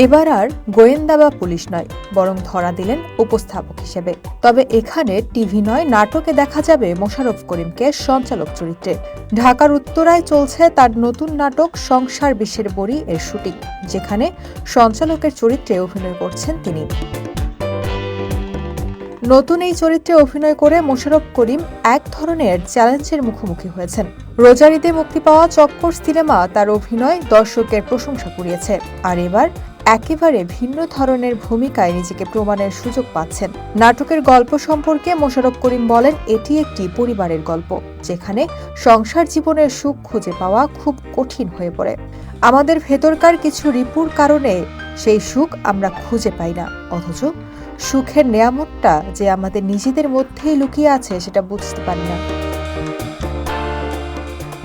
এবার আর গোয়েন্দা বা পুলিশ নয়, বরং ধরা দিলেন উপস্থাপক হিসেবে। তবে এখানে টিভি নয়, নাটকে দেখা যাবে মোশাররফ করিমকে সঞ্চালক চরিত্রে। ঢাকার উত্তরায় চলছে তার নতুন নাটক সংসার বিষের বড়ি এর শুটিং, যেখানে সঞ্চালকের চরিত্রে অভিনয় করছেন তিনি। নতুন এই চরিত্রে অভিনয় করে মোশাররফ করিম এক ধরনের চ্যালেঞ্জের মুখোমুখি হয়েছেন। রোজার ঈদে মুক্তি পাওয়া চক্কর সিনেমা তার অভিনয় দর্শকের প্রশংসা কুড়িয়েছে, আর এবার একেবারে ভিন্ন ধরনের ভূমিকায় নিজেকে প্রমাণের সুযোগ পাচ্ছেন। নাটকের গল্প সম্পর্কে মোশাররফ করিম বলেন, এটি একটি পরিবারের গল্প, যেখানে সংসার জীবনের সুখ খুঁজে পাওয়া খুব কঠিন হয়ে পড়ে। আমাদের ভেতরকার কিছু রিপুর কারণে সেই সুখ আমরা খুঁজে পাই না, অথচ সুখের নেয়ামতটা যে আমাদের নিজেদের মধ্যেই লুকিয়ে আছে সেটা বুঝতে পারি না।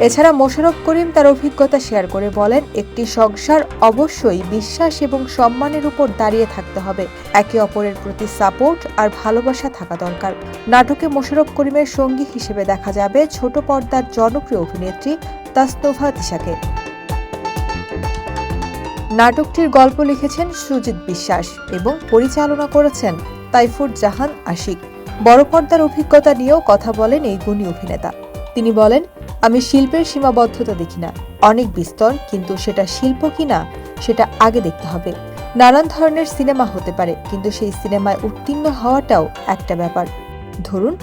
এছাড়া মোশাররফ করিম তার অভিজ্ঞতা শেয়ার করে বলেন, একটি সংসার অবশ্যই বিশ্বাস এবং সম্মানের উপর দাঁড়িয়ে থাকতে হবে। একে অপরের প্রতি সাপোর্ট আর ভালোবাসা থাকা দরকার। নাটকে মোশাররফ করিমের সঙ্গী হিসেবে দেখা যাবে ছোট পর্দার জনপ্রিয় অভিনেত্রী তাসনুভা তিশাকে। নাটকটির গল্প লিখেছেন সুজিত বিশ্বাস এবং পরিচালনা করেছেন তাইফুর জাহান আশিক। বড় পর্দার অভিজ্ঞতা নিয়েও কথা বলেন এই গুণী অভিনেতা। তিনি বলেন, আমি শিল্পের সীমাবদ্ধতা দেখি না, অনেক বিস্তর, কিন্তু সেটা শিল্প কিনা সেটা আগে দেখতে হবে। নানান ধরনের সিনেমা হতে পারে, কিন্তু সেই সিনেমায় উত্তীর্ণ হওয়াটাও একটা ব্যাপার। ধরুন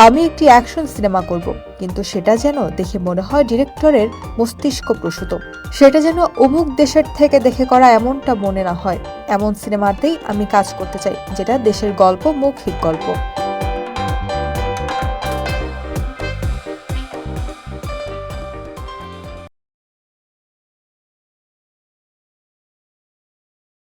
আমি একটি অ্যাকশন সিনেমা করব, কিন্তু সেটা যেন দেখে মনে হয় ডিরেক্টরের মস্তিষ্ক প্রসূত, সেটা যেন অমুক দেশের থেকে দেখে করা এমনটা মনে না হয়। এমন সিনেমাতেই আমি কাজ করতে চাই, যেটা দেশের গল্প, মৌখিক গল্প।